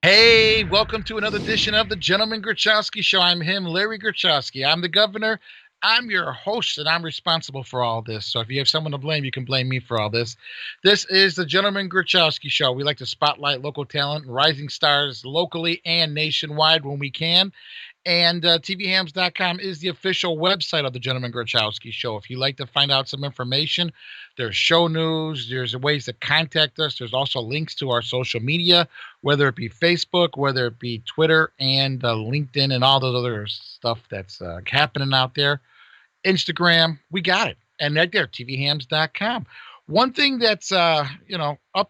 Hey, welcome to another edition of the Gentleman Grachowski Show. I'm him, Larry Grachowski. I'm the governor. I'm your host, and I'm responsible for all this. So if you have someone to blame, you can blame me for all this. This is the Gentleman Grachowski Show. We like to spotlight local talent and rising stars locally and nationwide when we can. And TVHams.com is the official website of the Gentleman Grachowski Show. If you'd like to find out some information, there's show news, there's ways to contact us. There's also links to our social media, whether it be Facebook, whether it be Twitter, and LinkedIn, and all those other stuff that's happening out there. Instagram, we got it. And right there, TVHams.com. One thing that's up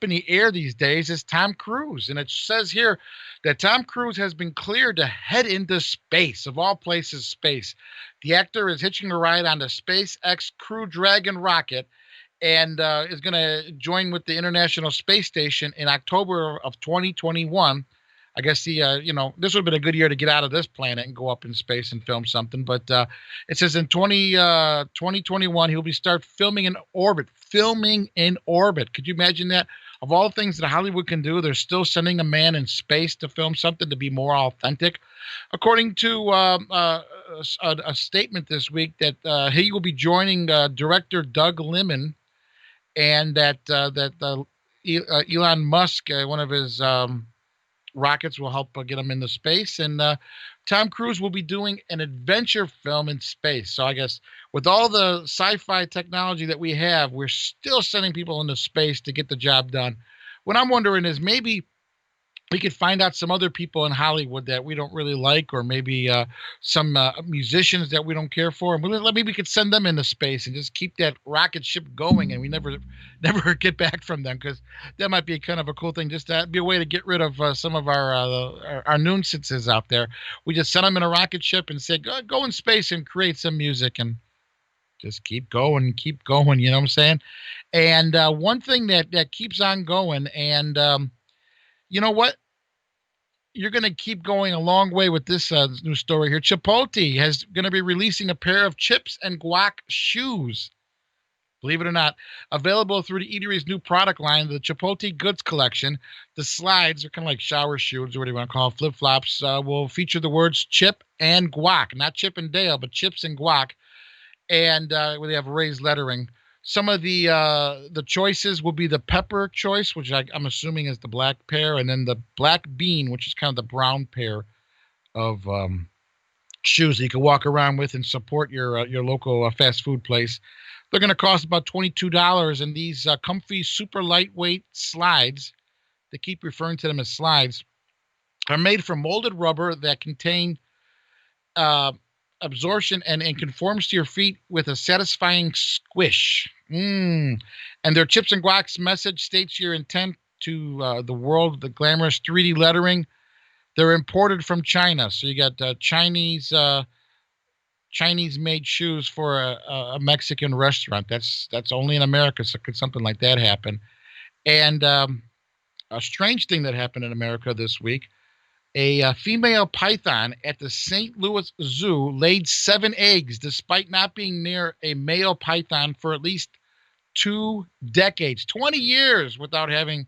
in the air these days is Tom Cruise, and it says here that Tom Cruise has been cleared to head into space, of all places, space. The actor is hitching a ride on the SpaceX Crew Dragon rocket and is going to join with the International Space Station in October of 2021. I guess this would have been a good year to get out of this planet and go up in space and film something. But it says in 2021, he'll be start filming in orbit. Filming in orbit. Could you imagine that? Of all things that Hollywood can do, they're still sending a man in space to film something to be more authentic. According to a statement this week that he will be joining director Doug Liman, and that Elon Musk, one of his rockets, will help get him into space, and Tom Cruise will be doing an adventure film in space. So I guess with all the sci-fi technology that we have, we're still sending people into space to get the job done. What I'm wondering is maybe we could find out some other people in Hollywood that we don't really like, or maybe some musicians that we don't care for, and maybe we could send them into space and just keep that rocket ship going, and we never get back from them, because that might be kind of a cool thing. Just to be a way to get rid of some of our nuisances out there. We just send them in a rocket ship and say, go in space and create some music and just keep going. You know what I'm saying? And one thing that keeps on going, and you know what? You're going to keep going a long way with this new story here. Chipotle is going to be releasing a pair of chips and guac shoes. Believe it or not, available through the eatery's new product line, the Chipotle Goods Collection. The slides are kind of like shower shoes, or what do you want to call it, flip-flops, will feature the words chip and guac. Not Chip and Dale, but chips and guac. And where they have raised lettering. Some of the choices will be the pepper choice, which I'm assuming is the black pear, and then the black bean, which is kind of the brown pair of shoes that you can walk around with and support your local fast food place. They're going to cost about $22, and these comfy, super lightweight slides, they keep referring to them as slides, are made from molded rubber that contain absorption and conforms to your feet with a satisfying squish. And their chips and guac's message states your intent to the world, the glamorous 3D lettering. They're imported from China, so you got Chinese-made shoes for a Mexican restaurant. That's only in America, so could something like that happen? And a strange thing that happened in America this week. A female python at the St. Louis Zoo laid 7 eggs despite not being near a male python for at least 2 decades, 20 years without having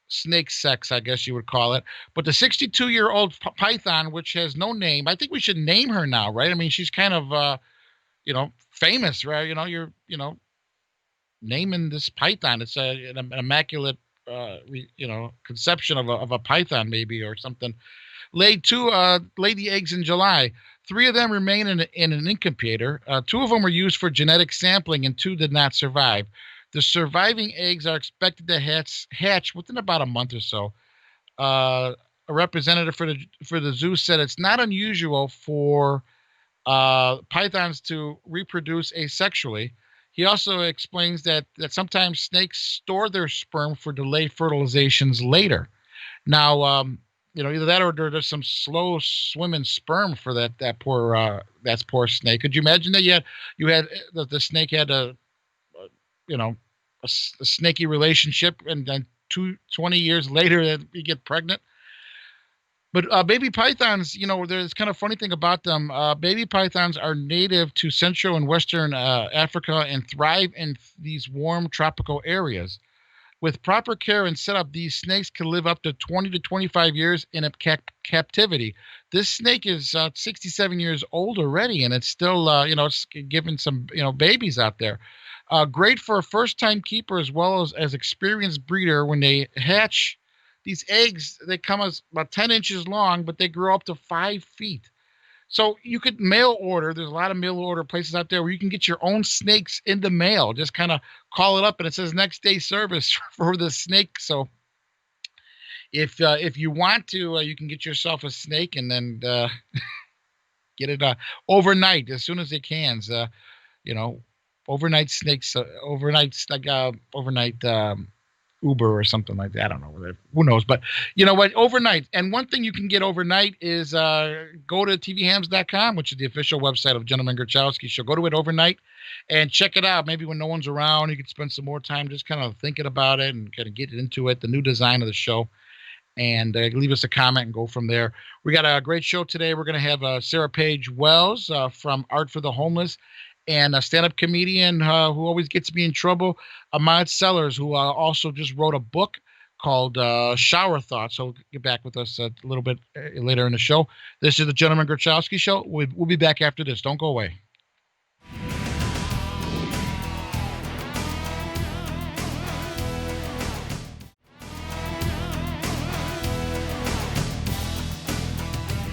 snake sex, I guess you would call it. But the 62-year-old python, which has no name, I think we should name her now, right? I mean, she's kind of, famous, right? You're naming this python. It's an immaculate conception of a python, maybe, or something. Laid the eggs in July. 3 of them remain in an incubator. 2 of them were used for genetic sampling, and 2 did not survive. The surviving eggs are expected to hatch within about a month or so. A representative for the zoo said it's not unusual for pythons to reproduce asexually. He also explains that sometimes snakes store their sperm for delayed fertilizations later. Now, either that or there's some slow swimming sperm for that poor snake. Could you imagine that you had the snake had you know a snaky relationship, and then 20 years later that you get pregnant? But baby pythons, there's kind of funny thing about them. Baby pythons are native to Central and Western Africa and thrive in these warm tropical areas. With proper care and setup, these snakes can live up to 20 to 25 years in a captivity. This snake is 67 years old already, and it's still, it's giving some, babies out there. Great for a first-time keeper as well as experienced breeder. When they hatch, these eggs, they come as about 10 inches long, but they grow up to 5 feet. So you could mail order. There's a lot of mail order places out there where you can get your own snakes in the mail. Just kind of call it up, and it says next day service for the snake. So if you want to, you can get yourself a snake and then get it overnight as soon as it can. You know, overnight snakes, overnight Uber or something like that. I don't know. Who knows? But you know what? Overnight. And one thing you can get overnight is go to TVHams.com, which is the official website of Gentleman Grachowski Show. Go to it overnight and check it out. Maybe when no one's around, you could spend some more time just kind of thinking about it and kind of get into it, the new design of the show. And leave us a comment and go from there. We got a great show today. We're going to have Sarah Paige Wells from Art for the Homeless, and a stand-up comedian who always gets me in trouble, Ahmad Sellers, who also just wrote a book called Shower Thoughts. So get back with us a little bit later in the show. This is the Gentleman Grachowski Show. We'll be back after this. Don't go away.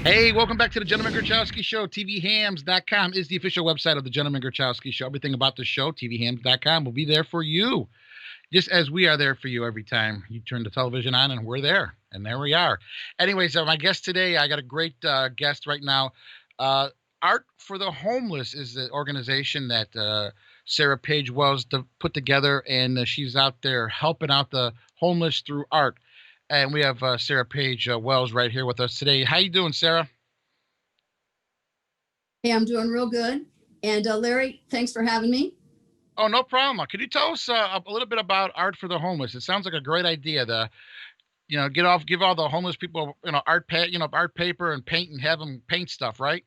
Hey, welcome back to the Gentleman Grachowski Show. TVHams.com is the official website of the Gentleman Grachowski Show. Everything about the show, TVHams.com, will be there for you, just as we are there for you every time you turn the television on, and we're there. And there we are. Anyways, my guest today, I got a great guest right now. Art for the Homeless is the organization that Sarah Paige Wells put together, and she's out there helping out the homeless through art. And we have Sarah Paige Wells right here with us today. How you doing, Sarah? Hey, I'm doing real good. And Larry, thanks for having me. Oh, no problem. Could you tell us a little bit about Art for the Homeless? It sounds like a great idea to, give all the homeless people, art paper and paint and have them paint stuff, right?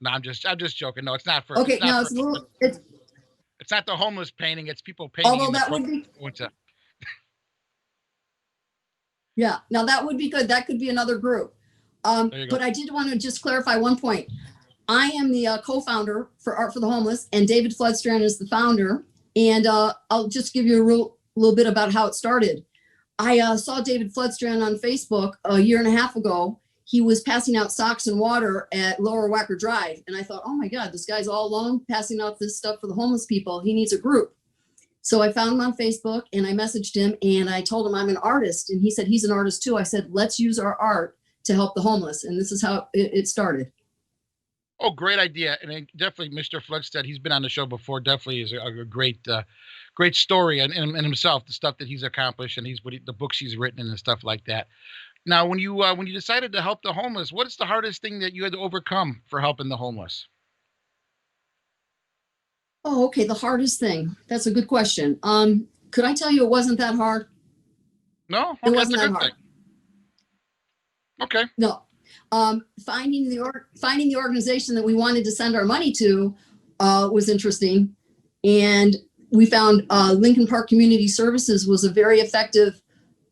No, I'm just joking. No, it's not for. Okay, it's not the homeless painting. It's people painting. Although that would be. Yeah, now that would be good. That could be another group. But I did want to just clarify one point. I am the co-founder for Art for the Homeless, and David Floodstrand is the founder. And I'll just give you a little bit about how it started. I saw David Floodstrand on Facebook a year and a half ago. He was passing out socks and water at Lower Wacker Drive. And I thought, oh my God, this guy's all alone passing out this stuff for the homeless people. He needs a group. So I found him on Facebook and I messaged him and I told him I'm an artist. And he said he's an artist too. I said, let's use our art to help the homeless. And this is how it started. Oh, great idea. And definitely Mr. Floodstead, he's been on the show before, definitely is a great story in himself, the stuff that he's accomplished and the books he's written and stuff like that. Now, when you decided to help the homeless, what is the hardest thing that you had to overcome for helping the homeless? Oh, okay. The hardest thing. That's a good question. Could I tell you it wasn't that hard? No, it wasn't that hard. Okay. No. Finding the organization that we wanted to send our money to was interesting. And we found Lincoln Park Community Services was a very effective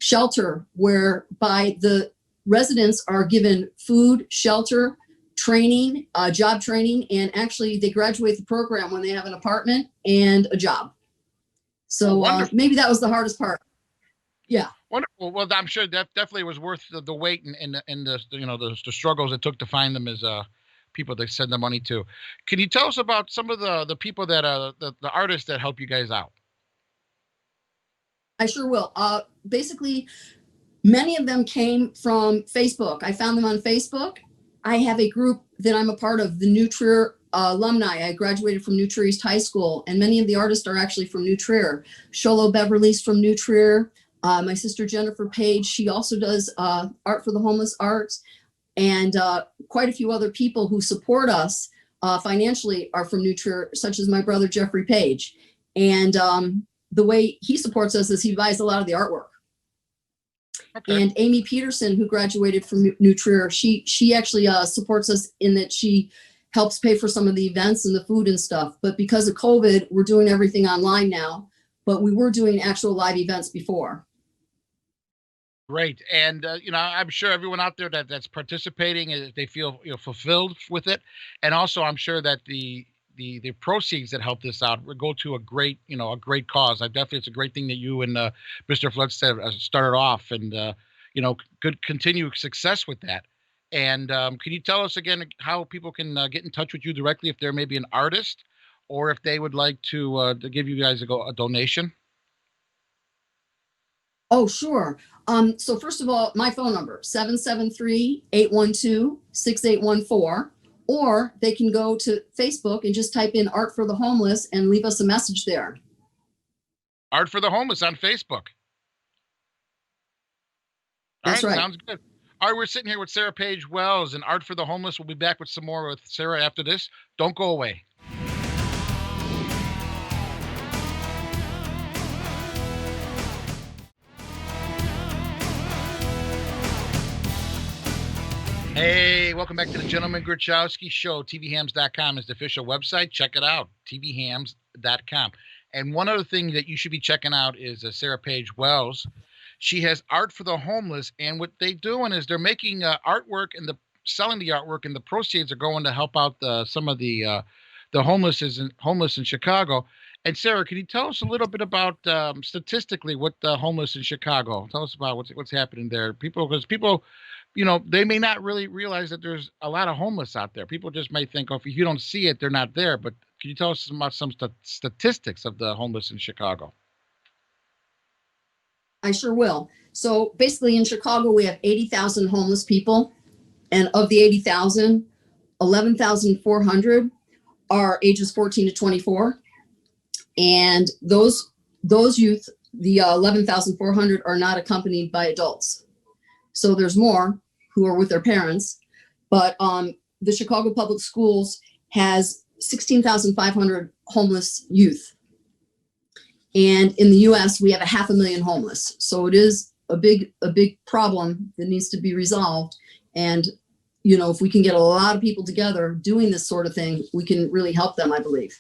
shelter whereby the residents are given food, shelter, training, job training, and actually they graduate the program when they have an apartment and a job. So maybe that was the hardest part. Yeah. Wonderful. Well, I'm sure that definitely was worth the wait and the struggles it took to find them as people to send the money to. Can you tell us about some of the people that the artists that help you guys out? I sure will. Basically, many of them came from Facebook. I found them on Facebook. I have a group that I'm a part of, the New Trier alumni. I graduated from New Trier East High School, and many of the artists are actually from New Trier. Sholo Beverly's from New Trier. My sister Jennifer Page, she also does Art for the Homeless Arts, and quite a few other people who support us financially are from New Trier, such as my brother Jeffrey Page. And the way he supports us is he buys a lot of the artwork. Okay. And Amy Peterson, who graduated from New Trier, she actually supports us in that she helps pay for some of the events and the food and stuff. But because of COVID, we're doing everything online now, but we were doing actual live events before. Great. And, I'm sure everyone out there that's participating, they feel fulfilled with it. And also, I'm sure that the proceeds that help this out will go to a great cause. It's a great thing that you and Mr. Floodstead started off, and good continued success with that. And can you tell us again how people can get in touch with you directly if they're maybe an artist, or if they would like to give you guys a donation? Oh, sure. So first of all, my phone number, 773-812-6814. Or they can go to Facebook and just type in Art for the Homeless and leave us a message there. Art for the Homeless on Facebook. That's right. Sounds good. All right, we're sitting here with Sarah Page Wells and Art for the Homeless. We'll be back with some more with Sarah after this. Don't go away. Hey, welcome back to the Gentleman Grachowski Show. TVHams.com is the official website. Check it out, tvhams.com. And one other thing that you should be checking out is Sarah Page Wells. She has Art for the Homeless, and what they're doing is they're making artwork and selling the artwork, and the proceeds are going to help out some of the homeless in Chicago. And Sarah, can you tell us a little bit about statistically what the homeless in Chicago? Tell us about what's happening there. Because people, they may not really realize that there's a lot of homeless out there. People just may think, if you don't see it, they're not there. But can you tell us about some statistics of the homeless in Chicago? I sure will. So basically in Chicago, we have 80,000 homeless people. And of the 80,000, 11,400 are ages 14 to 24. And those youth, the 11,400 are not accompanied by adults. So there's more who are with their parents, but the Chicago Public Schools has 16,500 homeless youth. And in the US, we have 500,000 homeless. So it is a big problem that needs to be resolved. And, if we can get a lot of people together doing this sort of thing, we can really help them, I believe.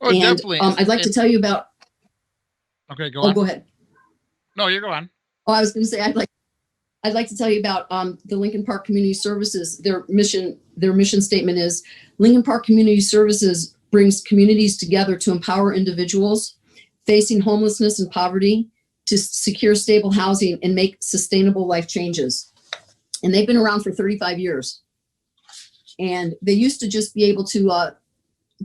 Oh, and, definitely. I'd like to tell you about. Okay, go on. Go ahead. No, you go on. Oh, I was going to say, I'd like to tell you about the Lincoln Park Community Services. Their mission statement is Lincoln Park Community Services brings communities together to empower individuals facing homelessness and poverty to secure stable housing and make sustainable life changes. And they've been around for 35 years. And they used to just be able to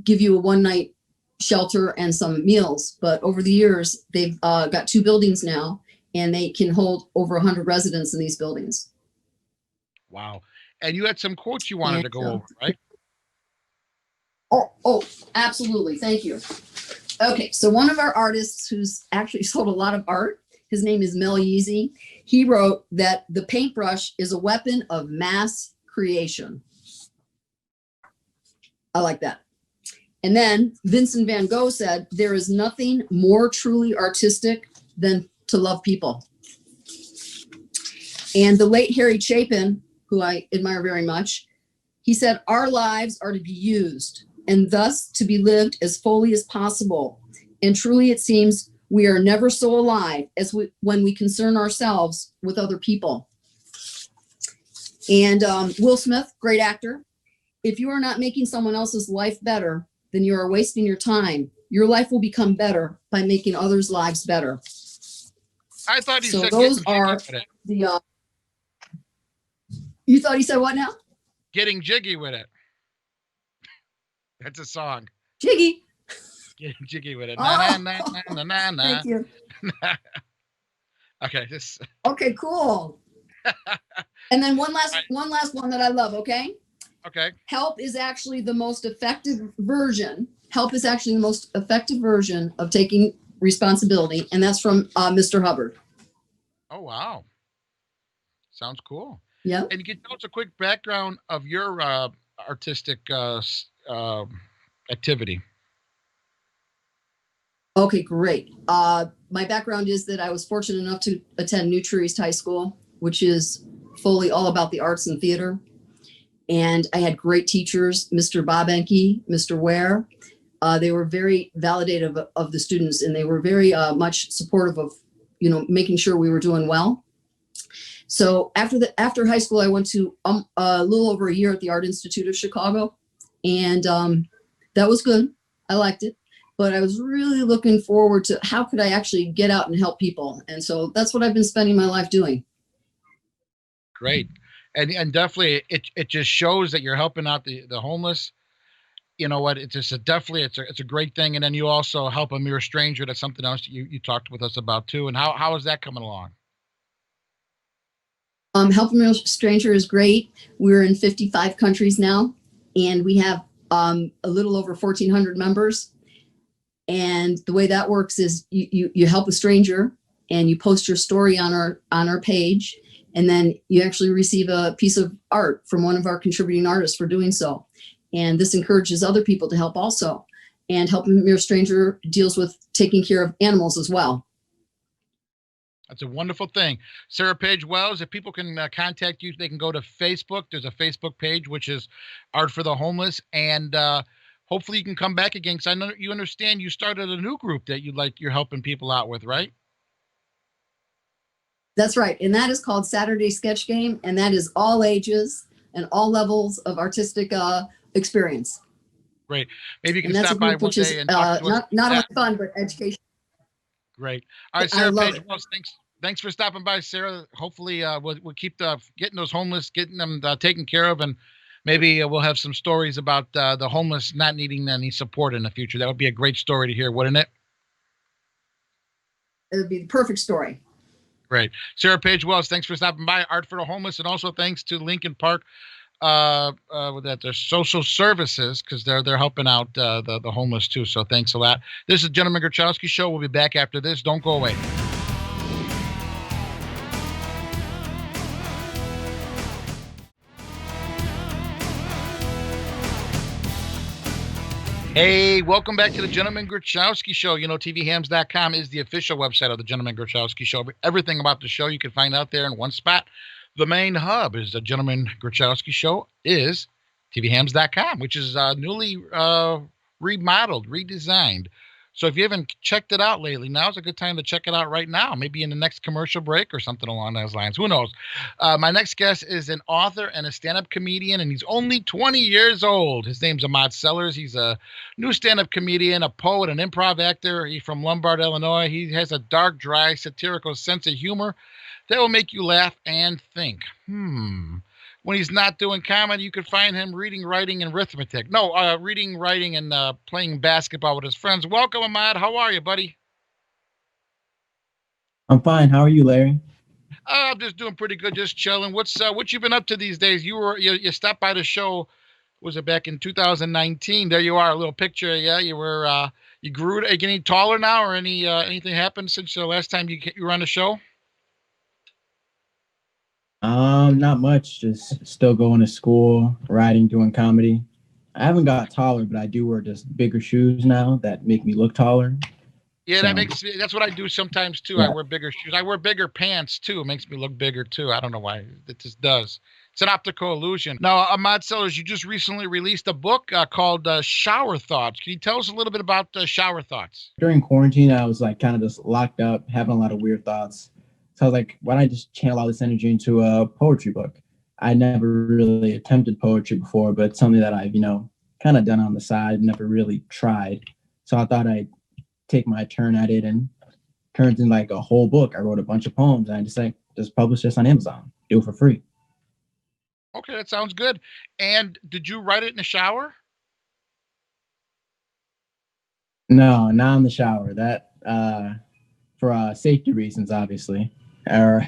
give you a one-night shelter and some meals. But over the years, they've got 2 buildings now, and they can hold over 100 residents in these buildings. Wow. And you had some quotes you wanted to go over, right? Oh, absolutely. Thank you. Okay, so one of our artists who's actually sold a lot of art, his name is Mel Yeezy. He wrote that the paintbrush is a weapon of mass creation. I like that. And then Vincent van Gogh said, there is nothing more truly artistic than to love people. And the late Harry Chapin, who I admire very much, he said, our lives are to be used and thus to be lived as fully as possible. And truly it seems we are never so alive as when we concern ourselves with other people. And Will Smith, great actor, if you are not making someone else's life better, then you are wasting your time. Your life will become better by making others' lives better. I thought he so said those are the. You thought he said what now? Getting jiggy with it. That's a song. Jiggy. Getting jiggy with it. Oh. Na, na, na, na, na, na. Thank you. Okay. Okay, cool. And then one last one that I love. Okay. Okay. Help is actually the most effective version. Help is actually the most effective version of taking responsibility, and that's from Mr. Hubbard. Oh, wow. Sounds cool. Yeah. And you can tell us a quick background of your artistic activity. Okay, great. My background is that I was fortunate enough to attend New Trier East High School, which is fully all about the arts and theater. And I had great teachers, Mr. Bob Enke, Mr. Ware. They were very validative of the students, and they were very much supportive of, making sure we were doing well. So after high school, I went to a little over a year at the Art Institute of Chicago, and that was good. I liked it, but I was really looking forward to how could I actually get out and help people, and so that's what I've been spending my life doing. Great, and definitely it just shows that you're helping out the homeless. You know what? It's just it's a great thing, and then you also help a mere stranger. That's something else you talked with us about too. And how is that coming along? Helping a stranger is great. We're in 55 countries now, and we have a little over 1,400 members. And the way that works is you help a stranger, and you post your story on our page, and then you actually receive a piece of art from one of our contributing artists for doing so. And this encourages other people to help also. And Helping a Mere Stranger deals with taking care of animals as well. That's a wonderful thing. Sarah Page Wells, if people can contact you, they can go to Facebook. There's a Facebook page, which is Art for the Homeless. And hopefully you can come back again, because I know you understand you started a new group that you're helping people out with, right? That's right. And that is called Saturday Sketch Game. And that is all ages and all levels of artistic experience. Great. Maybe you can stop by one day and talk to us. Not only fun, but education. Great. All right, Sarah Page Wells, thanks for stopping by, Sarah. Hopefully we'll keep getting those homeless, getting them taken care of, and maybe we'll have some stories about the homeless not needing any support in the future. That would be a great story to hear, wouldn't it? It would be the perfect story. Great. Sarah Page Wells, thanks for stopping by, Art for the Homeless, and also thanks to Lincoln Park with their social services, because they're helping out the homeless too. So thanks a lot. This is the Gentleman Gruchowski Show. We'll be back after this. Don't go away. Hey, welcome back to the Gentleman Gruchowski Show. TVHams.com is the official website of the Gentleman Gruchowski Show. Everything about the show you can find out there in one spot. The main hub is the Gentleman Gruchowski Show is TVHams.com, which is newly remodeled, redesigned. So if you haven't checked it out lately, now's a good time to check it out right now, maybe in the next commercial break or something along those lines. Who knows? My next guest is an author and a stand-up comedian, and he's only 20 years old. His name's Ahmad Sellers. He's a new stand-up comedian, a poet, an improv actor. He's from Lombard, Illinois. He has a dark, dry, satirical sense of humor that will make you laugh and think. When he's not doing comedy, you can find him reading, writing, and arithmetic. No, reading, writing, and playing basketball with his friends. Welcome, Ahmad. How are you, buddy? I'm fine. How are you, Larry? I'm just doing pretty good, just chilling. What you been up to these days? You stopped by the show. Was it back in 2019? There you are, a little picture. Yeah, you were. You grew. Are you getting taller now, or anything happened since the last time you were on the show? Not much. Just still going to school, writing, doing comedy. I haven't got taller, but I do wear just bigger shoes now that make me look taller. Yeah, that's what I do sometimes too. Yeah. I wear bigger shoes. I wear bigger pants too. It makes me look bigger too. I don't know why. It just does. It's an optical illusion. Now, Ahmad Sellers, you just recently released a book called Shower Thoughts. Can you tell us a little bit about Shower Thoughts? During quarantine, I was kind of just locked up, having a lot of weird thoughts. So I was like, why don't I just channel all this energy into a poetry book? I never really attempted poetry before, but it's something that I've, kind of done on the side, never really tried. So I thought I'd take my turn at it and turned in a whole book. I wrote a bunch of poems, and I just published this on Amazon. Do it for free. Okay, that sounds good. And did you write it in the shower? No, not in the shower. That for safety reasons, obviously. Or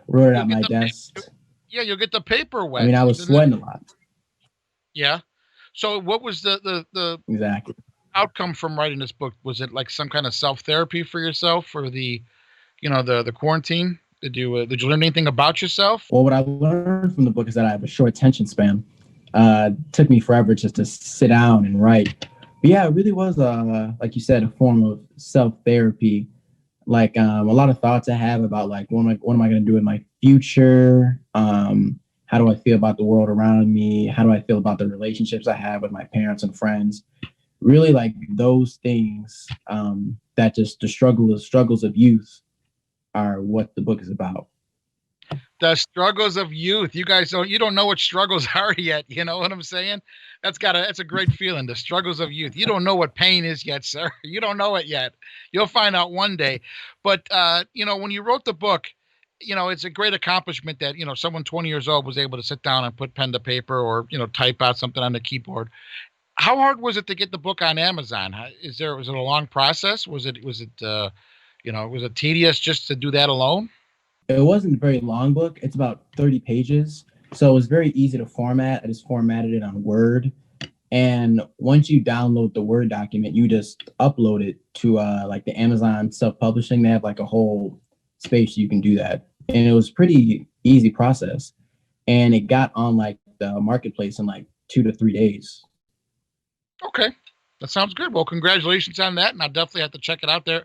wrote it at my desk. Yeah, you'll get the paper wet. I mean, I was sweating a lot. Yeah. So what was the Exactly. outcome from writing this book? Was it like some kind of self therapy for yourself for the the quarantine? Did you learn anything about yourself? Well, what I learned from the book is that I have a short attention span. Took me forever just to sit down and write. But yeah, it really was, like you said, a form of self therapy. Like a lot of thoughts I have about like what am I going to do in my future? How do I feel about the world around me? How do I feel about the relationships I have with my parents and friends? Really, like those things, that just the struggles of youth are what the book is about. The struggles of youth. You don't know what struggles are yet. You know what I'm saying? That's a great feeling. The struggles of youth. You don't know what pain is yet, sir. You don't know it yet. You'll find out one day. But when you wrote the book, it's a great accomplishment that, someone 20 years old was able to sit down and put pen to paper or, type out something on the keyboard. How hard was it to get the book on Amazon? Was it a long process? Was it tedious just to do that alone? It wasn't a very long book. It's about 30 pages. So it was very easy to format. I just formatted it on Word. And once you download the Word document, you just upload it to like the Amazon self-publishing. They have like a whole space you can do that. And it was pretty easy process. And it got on like the marketplace in like 2 to 3 days. Okay. That sounds good. Well, congratulations on that, and I'll definitely have to check it out there.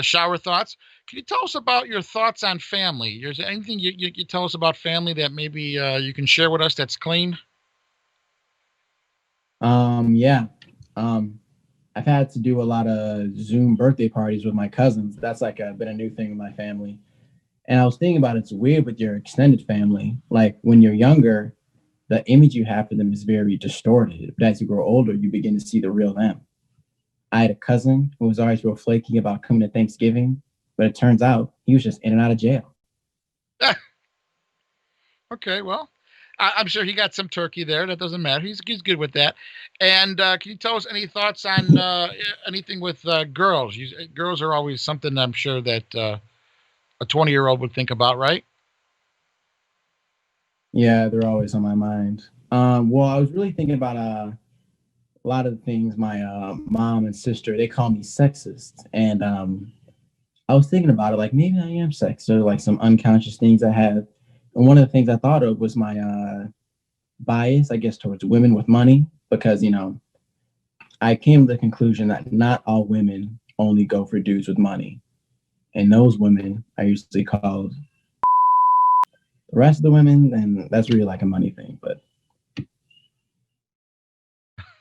Shower thoughts. Can you tell us about your thoughts on family? Is there anything you tell us about family that maybe you can share with us that's clean? Yeah. Um, I've had to do a lot of Zoom birthday parties with my cousins. That's like been a new thing in my family. And I was thinking about it's weird with your extended family. Like when you're younger, the image you have for them is very distorted. But as you grow older, you begin to see the real them. I had a cousin who was always real flaky about coming to Thanksgiving, but it turns out he was just in and out of jail. Okay, well, I'm sure he got some turkey there. That doesn't matter. He's good with that. And can you tell us any thoughts on anything with girls? Girls are always something I'm sure that a 20-year-old would think about, right? Yeah, they're always on my mind. Well, I was really thinking about a lot of the things my mom and sister, they call me sexist. And I was thinking about it, like maybe I am sexist, or like some unconscious things I have. And one of the things I thought of was my bias, I guess, towards women with money, because, I came to the conclusion that not all women only go for dudes with money. And those women I usually call the rest of the women, and that's really like a money thing. But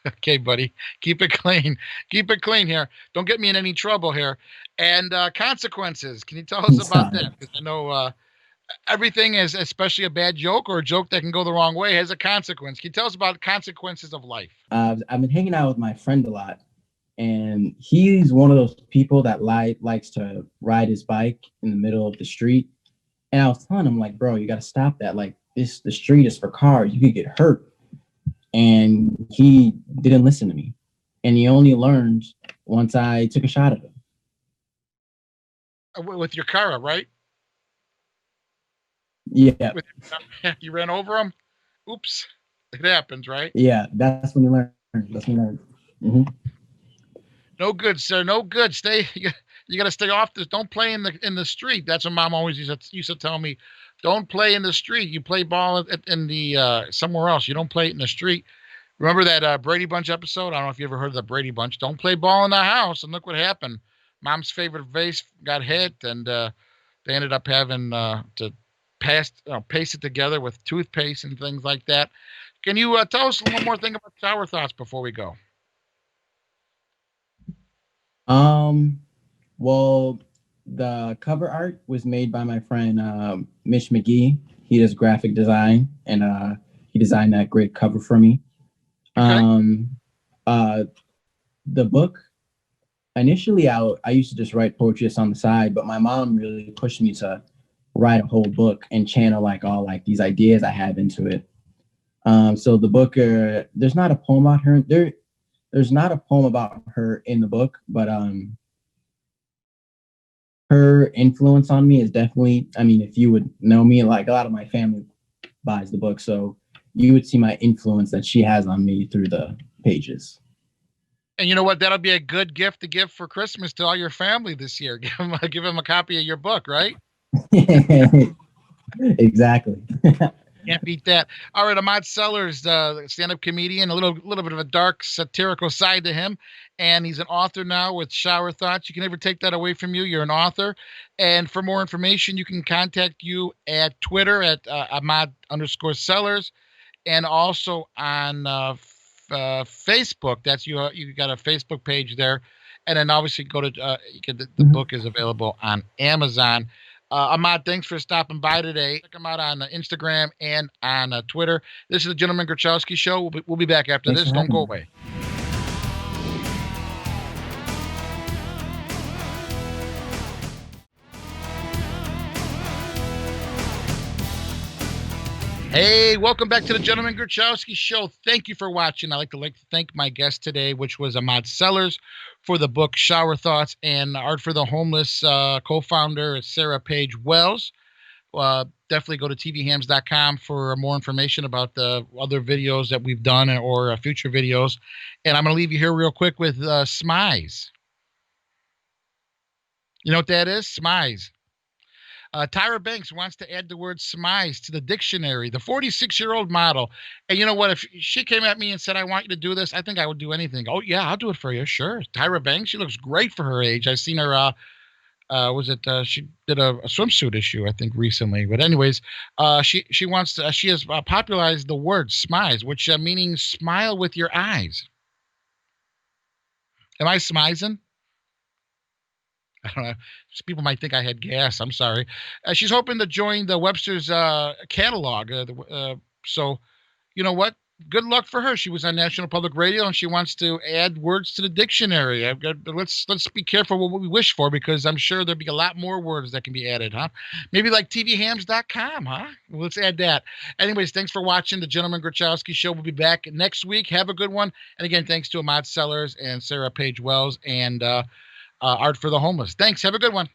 Okay, buddy. Keep it clean. Keep it clean here. Don't get me in any trouble here. And consequences. Can you tell us about sorry. that? Because I know everything is, especially a bad joke or a joke that can go the wrong way, has a consequence. Can you tell us about consequences of life? I've been hanging out with my friend a lot, and he's one of those people that likes to ride his bike in the middle of the street. And I was telling him, like, bro, you got to stop that. Like, the street is for cars. You could get hurt. And he didn't listen to me. And he only learned once I took a shot at him. With your car, right? Yeah. With you ran over him? Oops. It happens, right? Yeah. That's when you learn. That's when you learn. Mm-hmm. No good, sir. No good. Stay. You got to stay off this. Don't play in the street. That's what mom always used to tell me. Don't play in the street. You play ball in the somewhere else. You don't play it in the street. Remember that Brady Bunch episode? I don't know if you ever heard of the Brady Bunch. Don't play ball in the house. And look what happened. Mom's favorite vase got hit, and they ended up having to paste it together with toothpaste and things like that. Can you tell us one more thing about shower thoughts before we go? Well, the cover art was made by my friend Mitch McGee. He does graphic design, and he designed that great cover for me. Okay. Uh, the book, initially, I used to just write poetry just on the side, but my mom really pushed me to write a whole book and channel like all like these ideas I have into it. So the book, there's not a poem about her. There's not a poem about her in the book, but her influence on me is definitely, I mean, if you would know me, like a lot of my family buys the book, so you would see my influence that she has on me through the pages. And you know what? That'll be a good gift to give for Christmas to all your family this year. Give them a copy of your book, right? Exactly. Can't beat that. All right, Ahmad Sellers, the stand-up comedian, a little bit of a dark, satirical side to him, and he's an author now with Shower Thoughts. You can never take that away from you. You're an author, and for more information, you can contact you at Twitter at Ahmad_Sellers, and also on Facebook. That's you. You got a Facebook page there, and then obviously go to the book is available on Amazon. Ahmad, thanks for stopping by today. Check him out on Instagram and on Twitter. This is the Gentleman Grachowski Show. We'll be back after this. Don't go away. Hey, welcome back to the Gentleman Grachowski Show. Thank you for watching. I'd like to thank my guest today, which was Ahmad Sellers, for the book Shower Thoughts, and Art for the Homeless co-founder Sarah Page Wells. Definitely go to TVHams.com for more information about the other videos that we've done or future videos. And I'm going to leave you here real quick with SMIZE. You know what that is? SMIZE. Tyra Banks wants to add the word SMIZE to the dictionary, the 46-year-old model. And you know what? If she came at me and said, I want you to do this, I think I would do anything. Oh, yeah, I'll do it for you. Sure. Tyra Banks, she looks great for her age. I've seen her, she did a swimsuit issue, I think, recently. But anyways, she has popularized the word SMIZE, which meaning smile with your eyes. Am I smizing? I don't know. People might think I had gas. I'm sorry. She's hoping to join the Webster's catalog. So, you know what? Good luck for her. She was on National Public Radio, and she wants to add words to the dictionary. Let's be careful what we wish for, because I'm sure there'll be a lot more words that can be added, huh? Maybe like TVHams.com, huh? Let's add that. Anyways, thanks for watching the Gentleman Grachowski Show. We'll be back next week. Have a good one. And again, thanks to Ahmad Sellers and Sarah Page Wells and Art for the Homeless. Thanks. Have a good one.